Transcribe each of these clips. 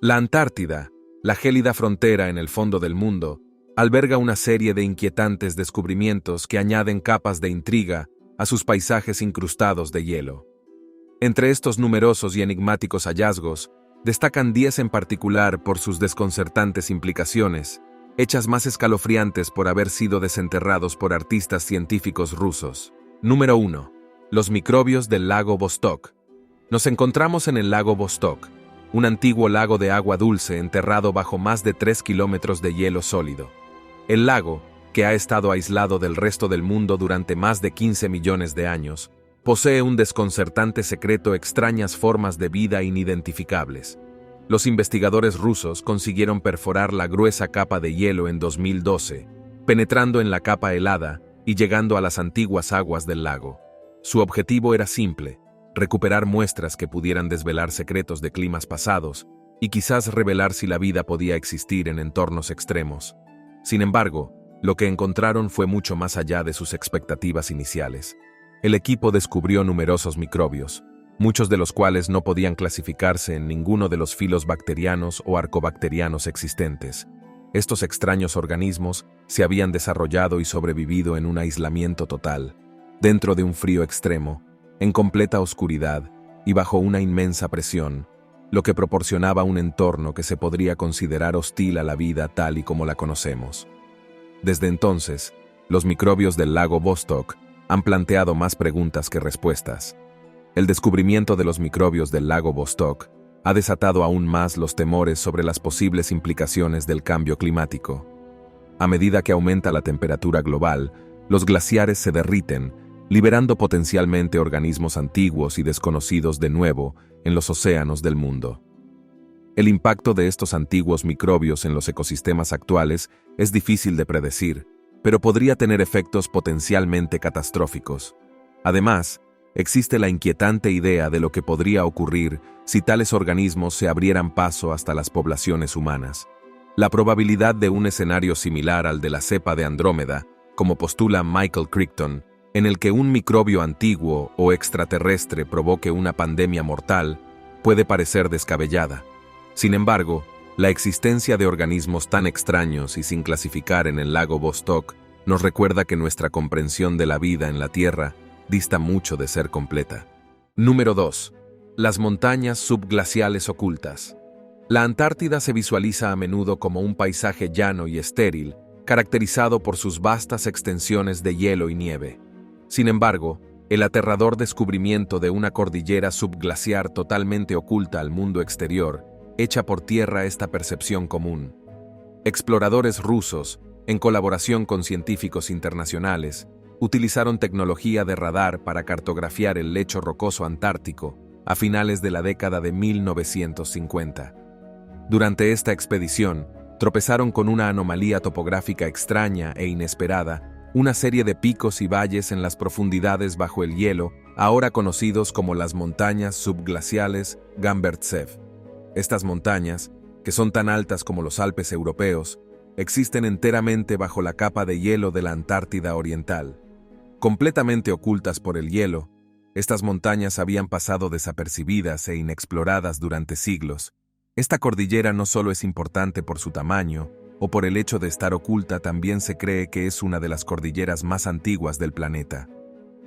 La Antártida, la gélida frontera en el fondo del mundo, alberga una serie de inquietantes descubrimientos que añaden capas de intriga a sus paisajes incrustados de hielo. Entre estos numerosos y enigmáticos hallazgos, destacan 10 en particular por sus desconcertantes implicaciones, hechas más escalofriantes por haber sido desenterrados por artistas científicos rusos. Número 1. Los microbios del lago Vostok. Nos encontramos en el lago Vostok, un antiguo lago de agua dulce enterrado bajo más de 3 kilómetros de hielo sólido. El lago, que ha estado aislado del resto del mundo durante más de 15 millones de años, posee un desconcertante secreto: extrañas formas de vida inidentificables. Los investigadores rusos consiguieron perforar la gruesa capa de hielo en 2012, penetrando en la capa helada y llegando a las antiguas aguas del lago. Su objetivo era simple: recuperar muestras que pudieran desvelar secretos de climas pasados y quizás revelar si la vida podía existir en entornos extremos. Sin embargo, lo que encontraron fue mucho más allá de sus expectativas iniciales. El equipo descubrió numerosos microbios, muchos de los cuales no podían clasificarse en ninguno de los filos bacterianos o arcobacterianos existentes. Estos extraños organismos se habían desarrollado y sobrevivido en un aislamiento total, dentro de un frío extremo, en completa oscuridad y bajo una inmensa presión, lo que proporcionaba un entorno que se podría considerar hostil a la vida tal y como la conocemos. Desde entonces, los microbios del lago Vostok han planteado más preguntas que respuestas. El descubrimiento de los microbios del lago Vostok ha desatado aún más los temores sobre las posibles implicaciones del cambio climático. A medida que aumenta la temperatura global, los glaciares se derriten, liberando potencialmente organismos antiguos y desconocidos de nuevo en los océanos del mundo. El impacto de estos antiguos microbios en los ecosistemas actuales es difícil de predecir, pero podría tener efectos potencialmente catastróficos. Además, existe la inquietante idea de lo que podría ocurrir si tales organismos se abrieran paso hasta las poblaciones humanas. La probabilidad de un escenario similar al de la cepa de Andrómeda, como postula Michael Crichton, en el que un microbio antiguo o extraterrestre provoque una pandemia mortal, puede parecer descabellada. Sin embargo, la existencia de organismos tan extraños y sin clasificar en el lago Vostok nos recuerda que nuestra comprensión de la vida en la Tierra dista mucho de ser completa. Número 2. Las montañas subglaciales ocultas. La Antártida se visualiza a menudo como un paisaje llano y estéril, caracterizado por sus vastas extensiones de hielo y nieve. Sin embargo, el aterrador descubrimiento de una cordillera subglaciar totalmente oculta al mundo exterior echa por tierra esta percepción común. Exploradores rusos, en colaboración con científicos internacionales, utilizaron tecnología de radar para cartografiar el lecho rocoso antártico a finales de la década de 1950. Durante esta expedición, tropezaron con una anomalía topográfica extraña e inesperada, una serie de picos y valles en las profundidades bajo el hielo, ahora conocidos como las montañas subglaciales Gamburtsev. Estas montañas, que son tan altas como los Alpes europeos, existen enteramente bajo la capa de hielo de la Antártida Oriental. Completamente ocultas por el hielo, estas montañas habían pasado desapercibidas e inexploradas durante siglos. Esta cordillera no solo es importante por su tamaño, o por el hecho de estar oculta, también se cree que es una de las cordilleras más antiguas del planeta.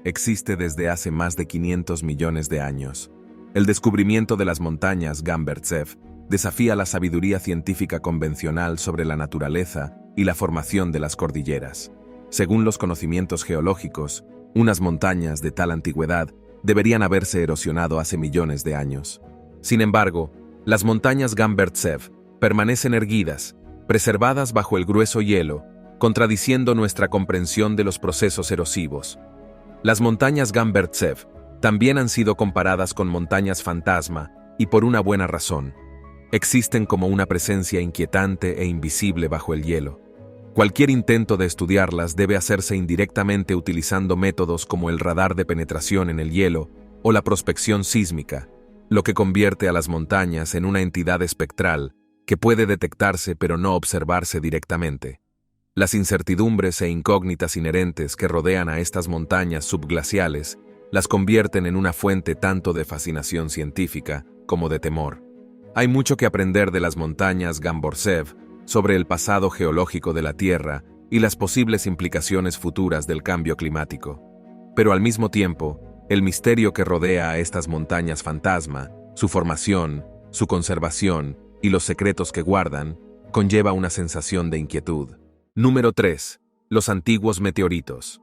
Existe desde hace más de 500 millones de años. El descubrimiento de las montañas Gamburtsev desafía la sabiduría científica convencional sobre la naturaleza y la formación de las cordilleras. Según los conocimientos geológicos, unas montañas de tal antigüedad deberían haberse erosionado hace millones de años. Sin embargo, las montañas Gamburtsev permanecen erguidas, preservadas bajo el grueso hielo, contradiciendo nuestra comprensión de los procesos erosivos. Las montañas Gamburtsev también han sido comparadas con montañas fantasma, y por una buena razón. Existen como una presencia inquietante e invisible bajo el hielo. Cualquier intento de estudiarlas debe hacerse indirectamente utilizando métodos como el radar de penetración en el hielo o la prospección sísmica, lo que convierte a las montañas en una entidad espectral que puede detectarse pero no observarse directamente. Las incertidumbres e incógnitas inherentes que rodean a estas montañas subglaciales las convierten en una fuente tanto de fascinación científica como de temor. Hay mucho que aprender de las montañas Gamborsev sobre el pasado geológico de la Tierra y las posibles implicaciones futuras del cambio climático. Pero al mismo tiempo, el misterio que rodea a estas montañas fantasma, su formación, su conservación y los secretos que guardan, conlleva una sensación de inquietud. Número 3. Los antiguos meteoritos.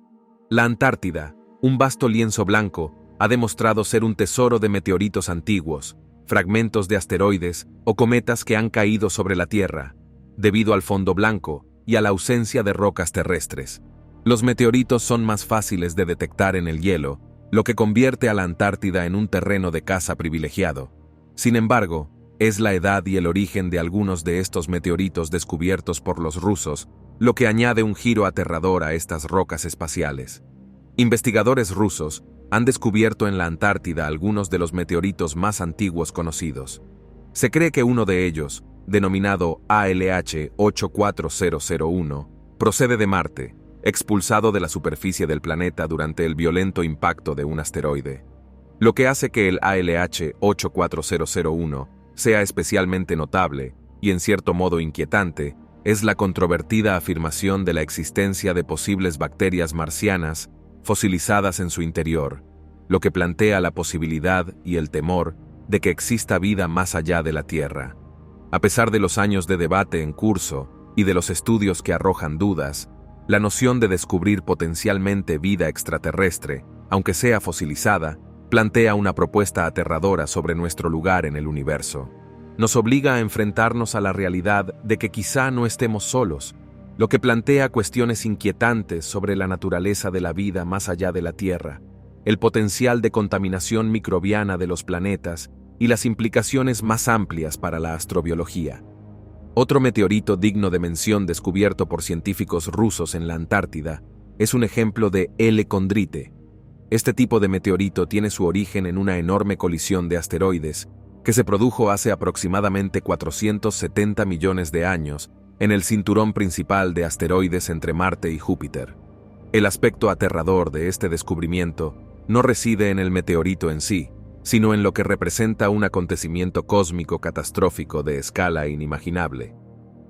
La Antártida, un vasto lienzo blanco, ha demostrado ser un tesoro de meteoritos antiguos, fragmentos de asteroides o cometas que han caído sobre la Tierra, debido al fondo blanco y a la ausencia de rocas terrestres. Los meteoritos son más fáciles de detectar en el hielo, lo que convierte a la Antártida en un terreno de caza privilegiado. Sin embargo, es la edad y el origen de algunos de estos meteoritos descubiertos por los rusos lo que añade un giro aterrador a estas rocas espaciales. Investigadores rusos han descubierto en la Antártida algunos de los meteoritos más antiguos conocidos. Se cree que uno de ellos, denominado ALH 84001, procede de Marte, expulsado de la superficie del planeta durante el violento impacto de un asteroide. Lo que hace que el ALH 84001 sea especialmente notable y en cierto modo inquietante es la controvertida afirmación de la existencia de posibles bacterias marcianas fosilizadas en su interior, lo que plantea la posibilidad y el temor de que exista vida más allá de la Tierra. A pesar de los años de debate en curso y de los estudios que arrojan dudas, la noción de descubrir potencialmente vida extraterrestre, aunque sea fosilizada, plantea una propuesta aterradora sobre nuestro lugar en el universo. Nos obliga a enfrentarnos a la realidad de que quizá no estemos solos, lo que plantea cuestiones inquietantes sobre la naturaleza de la vida más allá de la Tierra, el potencial de contaminación microbiana de los planetas y las implicaciones más amplias para la astrobiología. Otro meteorito digno de mención descubierto por científicos rusos en la Antártida es un ejemplo de L-Condrite. Este tipo de meteorito tiene su origen en una enorme colisión de asteroides que se produjo hace aproximadamente 470 millones de años en el cinturón principal de asteroides entre Marte y Júpiter. El aspecto aterrador de este descubrimiento no reside en el meteorito en sí, sino en lo que representa un acontecimiento cósmico catastrófico de escala inimaginable.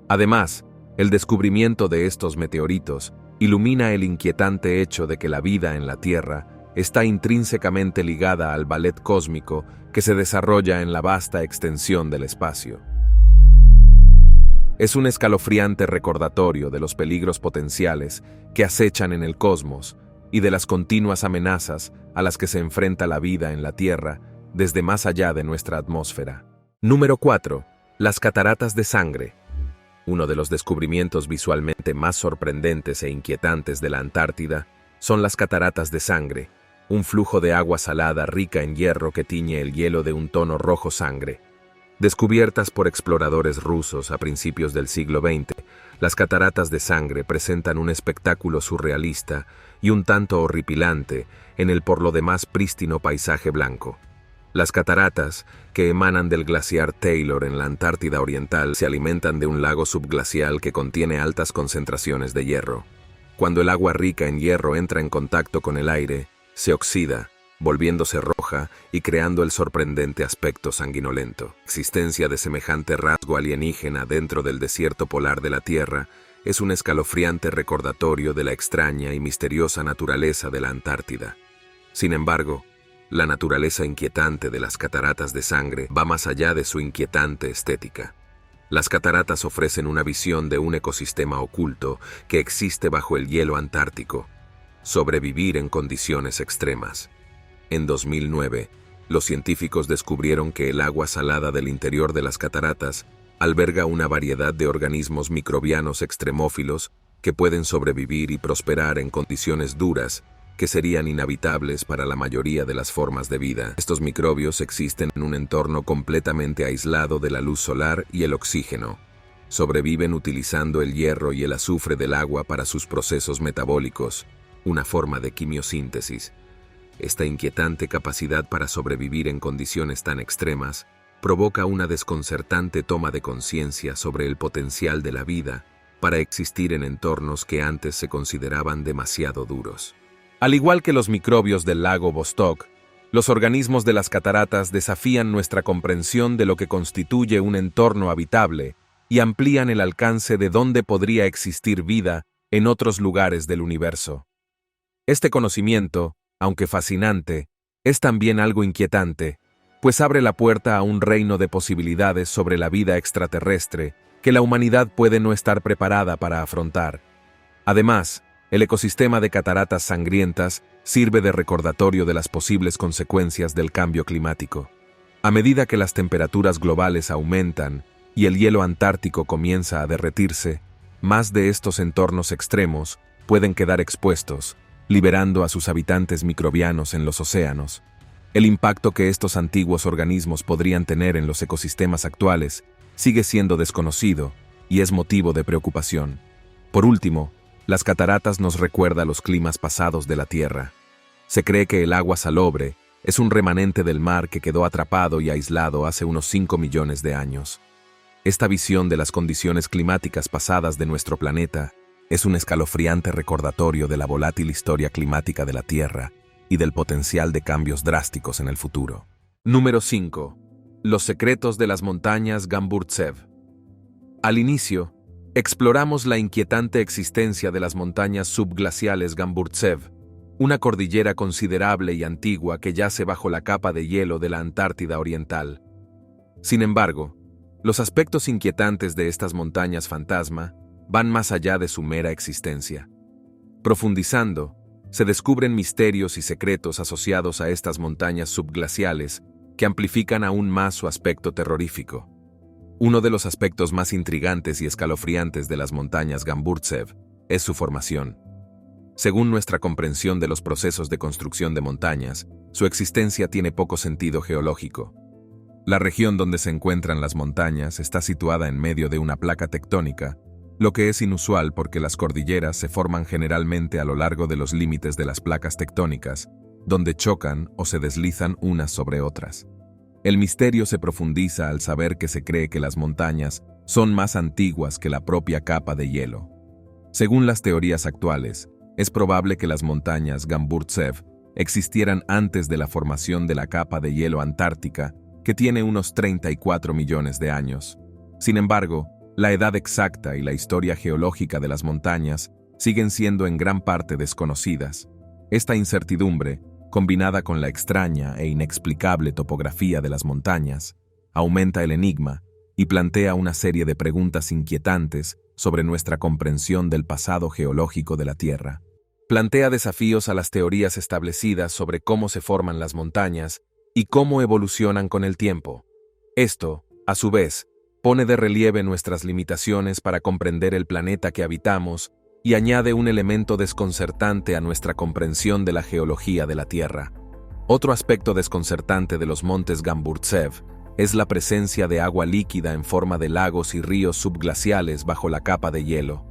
Además, el descubrimiento de estos meteoritos ilumina el inquietante hecho de que la vida en la Tierra está intrínsecamente ligada al ballet cósmico que se desarrolla en la vasta extensión del espacio. Es un escalofriante recordatorio de los peligros potenciales que acechan en el cosmos y de las continuas amenazas a las que se enfrenta la vida en la Tierra desde más allá de nuestra atmósfera. Número 4. Las cataratas de sangre. Uno de los descubrimientos visualmente más sorprendentes e inquietantes de la Antártida son las cataratas de sangre, un flujo de agua salada rica en hierro que tiñe el hielo de un tono rojo sangre. Descubiertas por exploradores rusos a principios del siglo XX, las cataratas de sangre presentan un espectáculo surrealista y un tanto horripilante en el por lo demás prístino paisaje blanco. Las cataratas, que emanan del glaciar Taylor en la Antártida Oriental, se alimentan de un lago subglacial que contiene altas concentraciones de hierro. Cuando el agua rica en hierro entra en contacto con el aire, se oxida, volviéndose roja y creando el sorprendente aspecto sanguinolento. La existencia de semejante rasgo alienígena dentro del desierto polar de la Tierra es un escalofriante recordatorio de la extraña y misteriosa naturaleza de la Antártida. Sin embargo, la naturaleza inquietante de las cataratas de sangre va más allá de su inquietante estética. Las cataratas ofrecen una visión de un ecosistema oculto que existe bajo el hielo antártico. Sobrevivir en condiciones extremas. En 2009, los científicos descubrieron que el agua salada del interior de las cataratas alberga una variedad de organismos microbianos extremófilos que pueden sobrevivir y prosperar en condiciones duras que serían inhabitables para la mayoría de las formas de vida. Estos microbios existen en un entorno completamente aislado de la luz solar y el oxígeno. Sobreviven utilizando el hierro y el azufre del agua para sus procesos metabólicos, una forma de quimiosíntesis. Esta inquietante capacidad para sobrevivir en condiciones tan extremas provoca una desconcertante toma de conciencia sobre el potencial de la vida para existir en entornos que antes se consideraban demasiado duros. Al igual que los microbios del lago Vostok, Los organismos de las cataratas desafían nuestra comprensión de lo que constituye un entorno habitable y amplían el alcance de dónde podría existir vida en otros lugares del universo. Este conocimiento, aunque fascinante, es también algo inquietante, pues abre la puerta a un reino de posibilidades sobre la vida extraterrestre que la humanidad puede no estar preparada para afrontar. Además, el ecosistema de cataratas sangrientas sirve de recordatorio de las posibles consecuencias del cambio climático. A medida que las temperaturas globales aumentan y el hielo antártico comienza a derretirse, más de estos entornos extremos pueden quedar expuestos, liberando a sus habitantes microbianos en los océanos. El impacto que estos antiguos organismos podrían tener en los ecosistemas actuales sigue siendo desconocido y es motivo de preocupación. Por último, las cataratas nos recuerdan los climas pasados de la Tierra. Se cree que el agua salobre es un remanente del mar que quedó atrapado y aislado hace unos 5 millones de años. Esta visión de las condiciones climáticas pasadas de nuestro planeta es un escalofriante recordatorio de la volátil historia climática de la Tierra y del potencial de cambios drásticos en el futuro. Número 5. Los secretos de las montañas Gamburtsev. Al inicio, exploramos la inquietante existencia de las montañas subglaciales Gamburtsev, una cordillera considerable y antigua que yace bajo la capa de hielo de la Antártida Oriental. Sin embargo, los aspectos inquietantes de estas montañas fantasma van más allá de su mera existencia. Profundizando, se descubren misterios y secretos asociados a estas montañas subglaciales que amplifican aún más su aspecto terrorífico. Uno de los aspectos más intrigantes y escalofriantes de las montañas Gamburtsev es su formación. Según nuestra comprensión de los procesos de construcción de montañas, su existencia tiene poco sentido geológico. La región donde se encuentran las montañas está situada en medio de una placa tectónica, lo que es inusual porque las cordilleras se forman generalmente a lo largo de los límites de las placas tectónicas, donde chocan o se deslizan unas sobre otras. El misterio se profundiza al saber que se cree que las montañas son más antiguas que la propia capa de hielo. Según las teorías actuales, es probable que las montañas Gamburtsev existieran antes de la formación de la capa de hielo antártica, que tiene unos 34 millones de años. Sin embargo, la edad exacta y la historia geológica de las montañas siguen siendo en gran parte desconocidas. Esta incertidumbre, combinada con la extraña e inexplicable topografía de las montañas, aumenta el enigma y plantea una serie de preguntas inquietantes sobre nuestra comprensión del pasado geológico de la Tierra. Plantea desafíos a las teorías establecidas sobre cómo se forman las montañas y cómo evolucionan con el tiempo. Esto, a su vez, pone de relieve nuestras limitaciones para comprender el planeta que habitamos y añade un elemento desconcertante a nuestra comprensión de la geología de la Tierra. Otro aspecto desconcertante de los montes Gamburtsev es la presencia de agua líquida en forma de lagos y ríos subglaciales bajo la capa de hielo.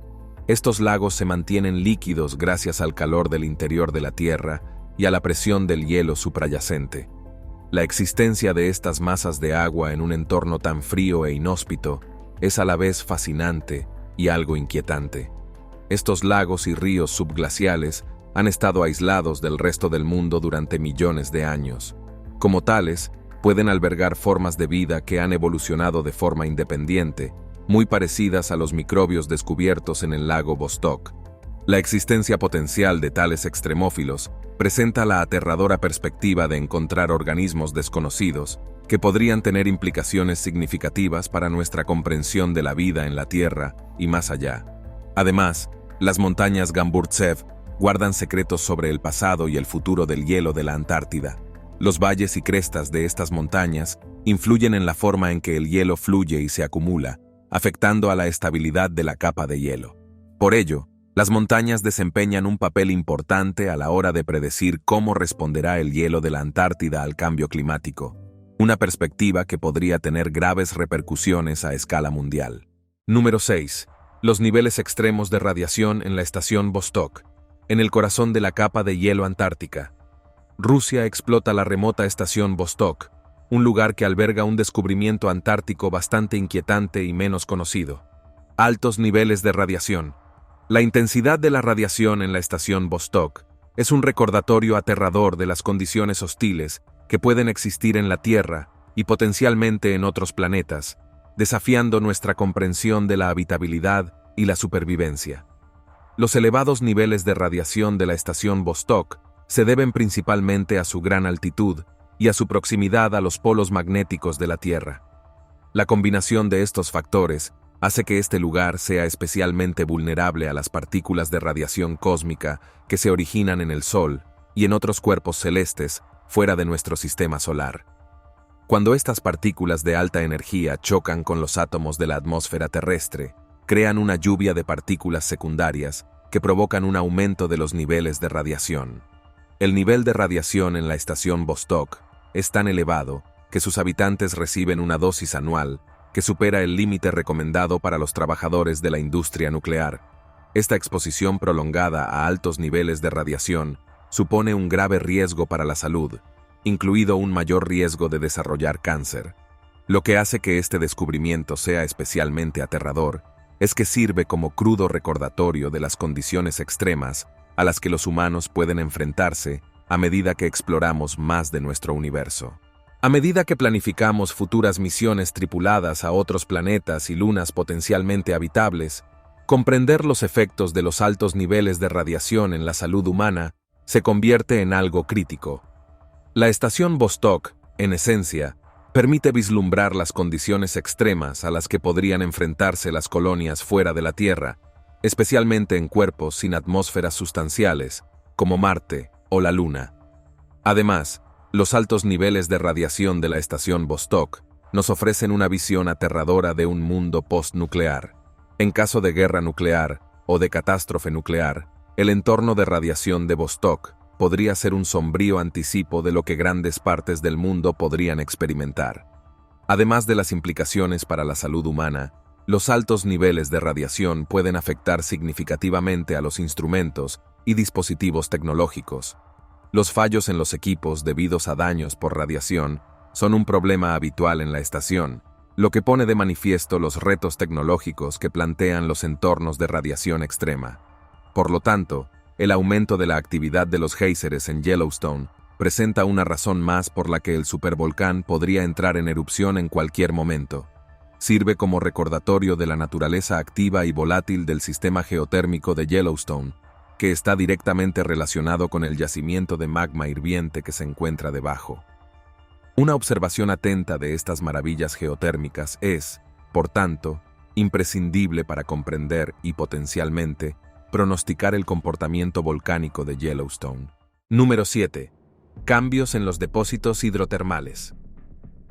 Estos lagos se mantienen líquidos gracias al calor del interior de la Tierra y a la presión del hielo suprayacente. La existencia de estas masas de agua en un entorno tan frío e inhóspito es a la vez fascinante y algo inquietante. Estos lagos y ríos subglaciales han estado aislados del resto del mundo durante millones de años. Como tales, pueden albergar formas de vida que han evolucionado de forma independiente, muy parecidas a los microbios descubiertos en el lago Vostok. La existencia potencial de tales extremófilos presenta la aterradora perspectiva de encontrar organismos desconocidos que podrían tener implicaciones significativas para nuestra comprensión de la vida en la Tierra y más allá. Además, las montañas Gamburtsev guardan secretos sobre el pasado y el futuro del hielo de la Antártida. Los valles y crestas de estas montañas influyen en la forma en que el hielo fluye y se acumula, afectando a la estabilidad de la capa de hielo. Por ello, las montañas desempeñan un papel importante a la hora de predecir cómo responderá el hielo de la Antártida al cambio climático, una perspectiva que podría tener graves repercusiones a escala mundial. Número 6. Los niveles extremos de radiación en la estación Vostok, en el corazón de la capa de hielo antártica. Rusia explota la remota estación Vostok, un lugar que alberga un descubrimiento antártico bastante inquietante y menos conocido. Altos niveles de radiación. La intensidad de la radiación en la estación Vostok Es un recordatorio aterrador de las condiciones hostiles que pueden existir en la Tierra y potencialmente en otros planetas, desafiando nuestra comprensión de la habitabilidad y la supervivencia. Los elevados niveles de radiación de la estación Vostok se deben principalmente a su gran altitud y a su proximidad a los polos magnéticos de la Tierra. La combinación de estos factores hace que este lugar sea especialmente vulnerable a las partículas de radiación cósmica que se originan en el Sol y en otros cuerpos celestes fuera de nuestro sistema solar. Cuando estas partículas de alta energía chocan con los átomos de la atmósfera terrestre, crean una lluvia de partículas secundarias que provocan un aumento de los niveles de radiación. El nivel de radiación en la estación Vostok es tan elevado que sus habitantes reciben una dosis anual que supera el límite recomendado para los trabajadores de la industria nuclear. Esta exposición prolongada a altos niveles de radiación supone un grave riesgo para la salud, incluido un mayor riesgo de desarrollar cáncer. Lo que hace que este descubrimiento sea especialmente aterrador es que sirve como crudo recordatorio de las condiciones extremas a las que los humanos pueden enfrentarse a medida que exploramos más de nuestro universo. A medida que planificamos futuras misiones tripuladas a otros planetas y lunas potencialmente habitables, comprender los efectos de los altos niveles de radiación en la salud humana se convierte en algo crítico. La estación Vostok, en esencia, permite vislumbrar las condiciones extremas a las que podrían enfrentarse las colonias fuera de la Tierra, especialmente en cuerpos sin atmósferas sustanciales, como Marte o la Luna. Además, los altos niveles de radiación de la estación Vostok nos ofrecen una visión aterradora de un mundo postnuclear. En caso de guerra nuclear o de catástrofe nuclear, el entorno de radiación de Vostok podría ser un sombrío anticipo de lo que grandes partes del mundo podrían experimentar. Además de las implicaciones para la salud humana, los altos niveles de radiación pueden afectar significativamente a los instrumentos y dispositivos tecnológicos. Los fallos en los equipos debidos a daños por radiación son un problema habitual en la estación, lo que pone de manifiesto los retos tecnológicos que plantean los entornos de radiación extrema. Por lo tanto, el aumento de la actividad de los géiseres en Yellowstone presenta una razón más por la que el supervolcán podría entrar en erupción en cualquier momento. Sirve como recordatorio de la naturaleza activa y volátil del sistema geotérmico de Yellowstone, que está directamente relacionado con el yacimiento de magma hirviente que se encuentra debajo. Una observación atenta de estas maravillas geotérmicas es, por tanto, imprescindible para comprender y potencialmente pronosticar el comportamiento volcánico de Yellowstone. Número 7. Cambios en los depósitos hidrotermales.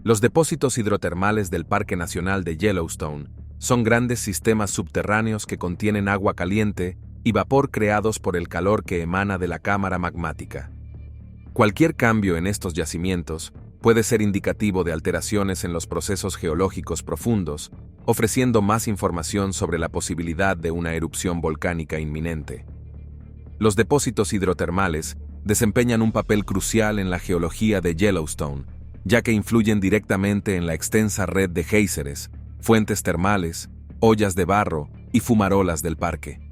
Los depósitos hidrotermales del Parque Nacional de Yellowstone son grandes sistemas subterráneos que contienen agua caliente y vapor creados por el calor que emana de la cámara magmática. Cualquier cambio en estos yacimientos puede ser indicativo de alteraciones en los procesos geológicos profundos, ofreciendo más información sobre la posibilidad de una erupción volcánica inminente. Los depósitos hidrotermales desempeñan un papel crucial en la geología de Yellowstone, ya que influyen directamente en la extensa red de géiseres, fuentes termales, ollas de barro y fumarolas del parque.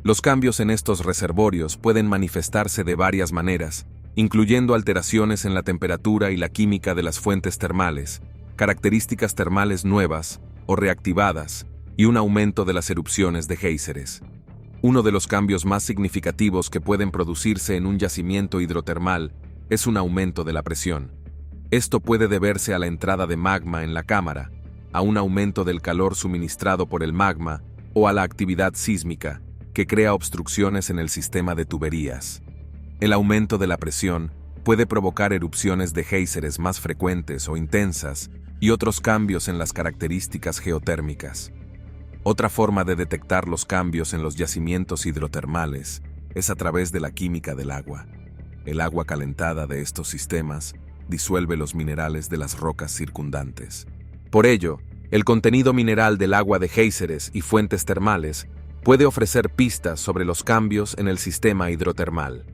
Los cambios en estos reservorios pueden manifestarse de varias maneras, incluyendo alteraciones en la temperatura y la química de las fuentes termales, características termales nuevas o reactivadas, y un aumento de las erupciones de géiseres. Uno de los cambios más significativos que pueden producirse en un yacimiento hidrotermal es un aumento de la presión. Esto puede deberse a la entrada de magma en la cámara, a un aumento del calor suministrado por el magma o a la actividad sísmica, que crea obstrucciones en el sistema de tuberías. El aumento de la presión puede provocar erupciones de géiseres más frecuentes o intensas y otros cambios en las características geotérmicas. Otra forma de detectar los cambios en los yacimientos hidrotermales es a través de la química del agua. El agua calentada de estos sistemas disuelve los minerales de las rocas circundantes. Por ello, el contenido mineral del agua de géiseres y fuentes termales puede ofrecer pistas sobre los cambios en el sistema hidrotermal.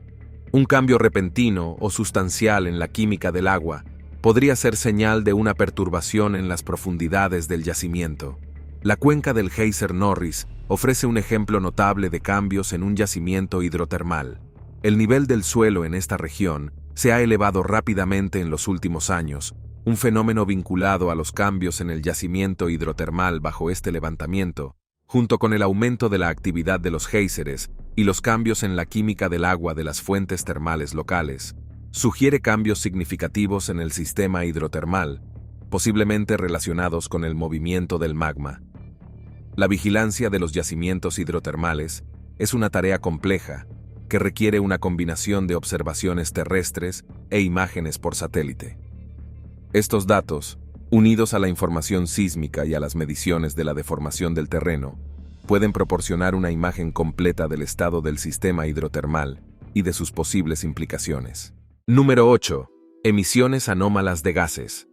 Un cambio repentino o sustancial en la química del agua podría ser señal de una perturbación en las profundidades del yacimiento. La cuenca del géiser Norris ofrece un ejemplo notable de cambios en un yacimiento hidrotermal. El nivel del suelo en esta región se ha elevado rápidamente en los últimos años, un fenómeno vinculado a los cambios en el yacimiento hidrotermal bajo este levantamiento, junto con el aumento de la actividad de los géiseres y los cambios en la química del agua de las fuentes termales locales, sugiere cambios significativos en el sistema hidrotermal, posiblemente relacionados con el movimiento del magma. La vigilancia de los yacimientos hidrotermales es una tarea compleja que requiere una combinación de observaciones terrestres e imágenes por satélite. Estos datos, unidos a la información sísmica y a las mediciones de la deformación del terreno, pueden proporcionar una imagen completa del estado del sistema hidrotermal y de sus posibles implicaciones. Número 8. Emisiones anómalas de gases.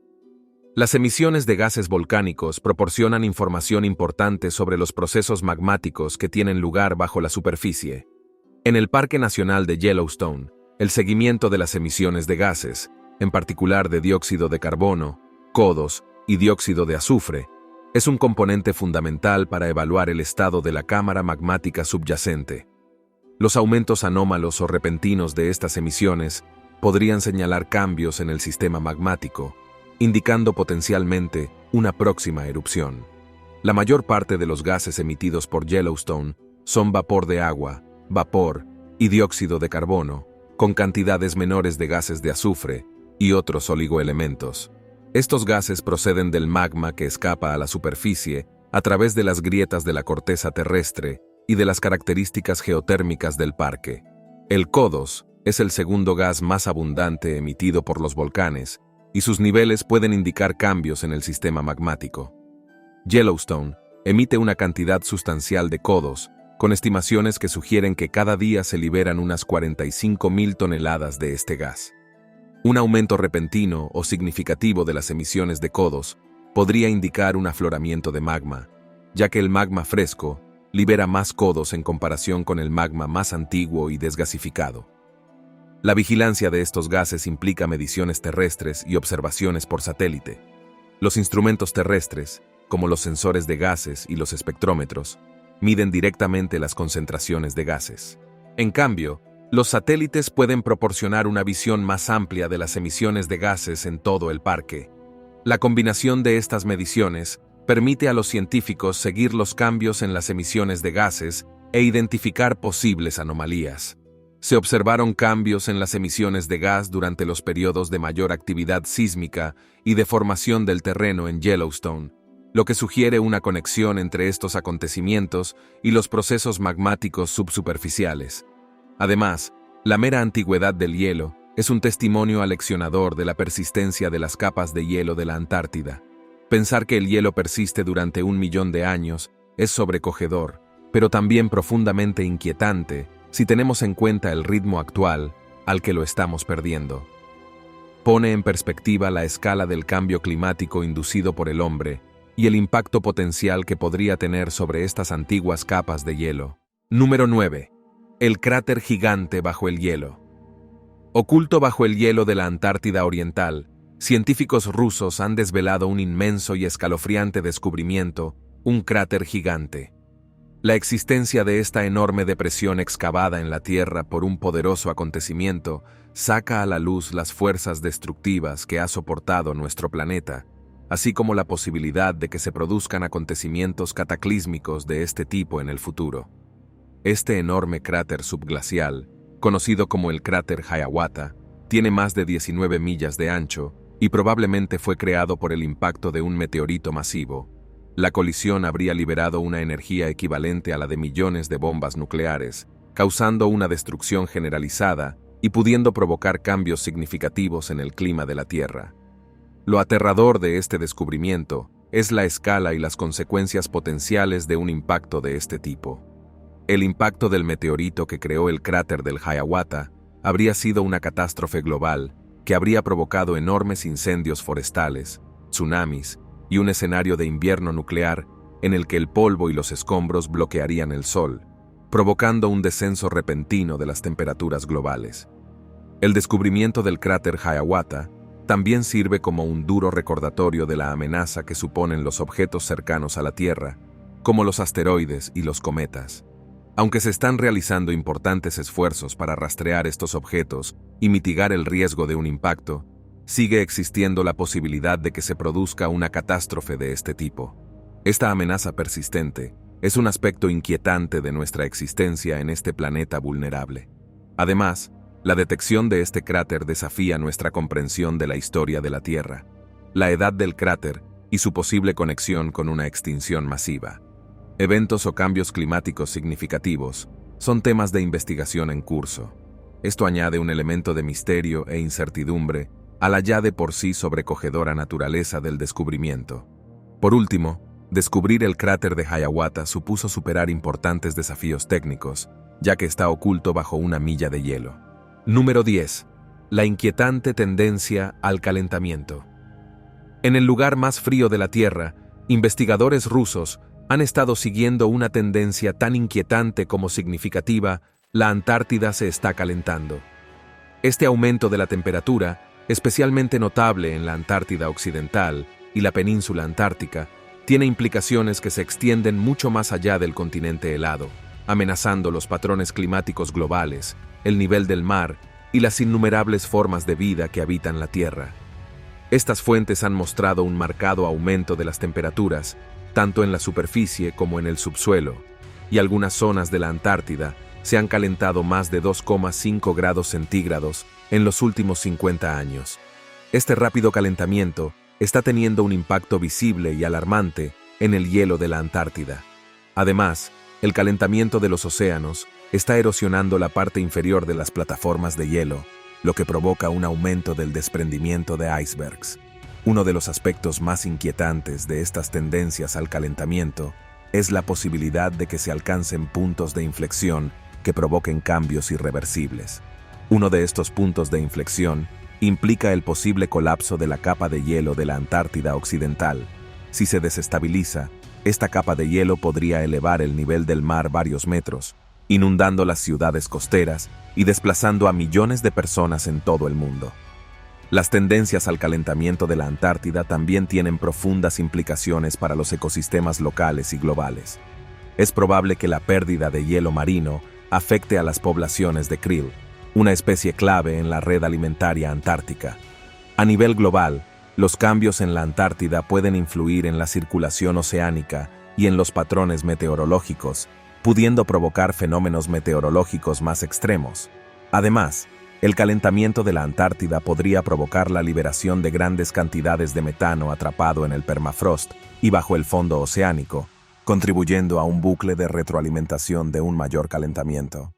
Las emisiones de gases volcánicos proporcionan información importante sobre los procesos magmáticos que tienen lugar bajo la superficie. En el Parque Nacional de Yellowstone, el seguimiento de las emisiones de gases, en particular de dióxido de carbono, codos y dióxido de azufre, es un componente fundamental para evaluar el estado de la cámara magmática subyacente. Los aumentos anómalos o repentinos de estas emisiones podrían señalar cambios en el sistema magmático, indicando potencialmente una próxima erupción. La mayor parte de los gases emitidos por Yellowstone son vapor de agua, vapor y dióxido de carbono, con cantidades menores de gases de azufre y otros oligoelementos. Estos gases proceden del magma que escapa a la superficie a través de las grietas de la corteza terrestre y de las características geotérmicas del parque. El CODOS es el segundo gas más abundante emitido por los volcanes, y sus niveles pueden indicar cambios en el sistema magmático. Yellowstone emite una cantidad sustancial de CODOS, con estimaciones que sugieren que cada día se liberan unas 45.000 toneladas de este gas. Un aumento repentino o significativo de las emisiones de CODOS podría indicar un afloramiento de magma, ya que el magma fresco libera más CODOS en comparación con el magma más antiguo y desgasificado. La vigilancia de estos gases implica mediciones terrestres y observaciones por satélite. Los instrumentos terrestres, como los sensores de gases y los espectrómetros, miden directamente las concentraciones de gases. En cambio, los satélites pueden proporcionar una visión más amplia de las emisiones de gases en todo el parque. La combinación de estas mediciones permite a los científicos seguir los cambios en las emisiones de gases e identificar posibles anomalías. Se observaron cambios en las emisiones de gas durante los periodos de mayor actividad sísmica y deformación del terreno en Yellowstone, lo que sugiere una conexión entre estos acontecimientos y los procesos magmáticos subsuperficiales. Además, la mera antigüedad del hielo es un testimonio aleccionador de la persistencia de las capas de hielo de la Antártida. Pensar que el hielo persiste durante 1 millón de años es sobrecogedor, pero también profundamente inquietante si tenemos en cuenta el ritmo actual al que lo estamos perdiendo. Pone en perspectiva la escala del cambio climático inducido por el hombre y el impacto potencial que podría tener sobre estas antiguas capas de hielo. Número 9. El cráter gigante bajo el hielo. Oculto bajo el hielo de la Antártida Oriental, científicos rusos han desvelado un inmenso y escalofriante descubrimiento, un cráter gigante. La existencia de esta enorme depresión excavada en la Tierra por un poderoso acontecimiento saca a la luz las fuerzas destructivas que ha soportado nuestro planeta, así como la posibilidad de que se produzcan acontecimientos cataclísmicos de este tipo en el futuro. Este enorme cráter subglacial, conocido como el cráter Hiawatha, tiene más de 19 millas de ancho y probablemente fue creado por el impacto de un meteorito masivo. La colisión habría liberado una energía equivalente a la de millones de bombas nucleares, causando una destrucción generalizada y pudiendo provocar cambios significativos en el clima de la Tierra. Lo aterrador de este descubrimiento es la escala y las consecuencias potenciales de un impacto de este tipo. El impacto del meteorito que creó el cráter del Hiawatha habría sido una catástrofe global que habría provocado enormes incendios forestales, tsunamis y un escenario de invierno nuclear en el que el polvo y los escombros bloquearían el sol, provocando un descenso repentino de las temperaturas globales. El descubrimiento del cráter Hiawatha también sirve como un duro recordatorio de la amenaza que suponen los objetos cercanos a la Tierra, como los asteroides y los cometas. Aunque se están realizando importantes esfuerzos para rastrear estos objetos y mitigar el riesgo de un impacto, sigue existiendo la posibilidad de que se produzca una catástrofe de este tipo. Esta amenaza persistente es un aspecto inquietante de nuestra existencia en este planeta vulnerable. Además, la detección de este cráter desafía nuestra comprensión de la historia de la Tierra, la edad del cráter y su posible conexión con una extinción masiva. Eventos o cambios climáticos significativos son temas de investigación en curso. Esto añade un elemento de misterio e incertidumbre a la ya de por sí sobrecogedora naturaleza del descubrimiento. Por último, descubrir el cráter de Hiawatha supuso superar importantes desafíos técnicos, ya que está oculto bajo una milla de hielo. Número 10. La inquietante tendencia al calentamiento. En el lugar más frío de la Tierra, investigadores rusos han estado siguiendo una tendencia tan inquietante como significativa: la Antártida se está calentando. Este aumento de la temperatura, especialmente notable en la Antártida Occidental y la península antártica, tiene implicaciones que se extienden mucho más allá del continente helado, amenazando los patrones climáticos globales, el nivel del mar y las innumerables formas de vida que habitan la Tierra. Estas fuentes han mostrado un marcado aumento de las temperaturas, tanto en la superficie como en el subsuelo, y algunas zonas de la Antártida se han calentado más de 2,5 grados centígrados en los últimos 50 años. Este rápido calentamiento está teniendo un impacto visible y alarmante en el hielo de la Antártida. Además, el calentamiento de los océanos está erosionando la parte inferior de las plataformas de hielo, lo que provoca un aumento del desprendimiento de icebergs. Uno de los aspectos más inquietantes de estas tendencias al calentamiento es la posibilidad de que se alcancen puntos de inflexión que provoquen cambios irreversibles. Uno de estos puntos de inflexión implica el posible colapso de la capa de hielo de la Antártida Occidental. Si se desestabiliza, esta capa de hielo podría elevar el nivel del mar varios metros, inundando las ciudades costeras y desplazando a millones de personas en todo el mundo. Las tendencias al calentamiento de la Antártida también tienen profundas implicaciones para los ecosistemas locales y globales. Es probable que la pérdida de hielo marino afecte a las poblaciones de krill, una especie clave en la red alimentaria antártica. A nivel global, los cambios en la Antártida pueden influir en la circulación oceánica y en los patrones meteorológicos, pudiendo provocar fenómenos meteorológicos más extremos. Además, el calentamiento de la Antártida podría provocar la liberación de grandes cantidades de metano atrapado en el permafrost y bajo el fondo oceánico, contribuyendo a un bucle de retroalimentación de un mayor calentamiento.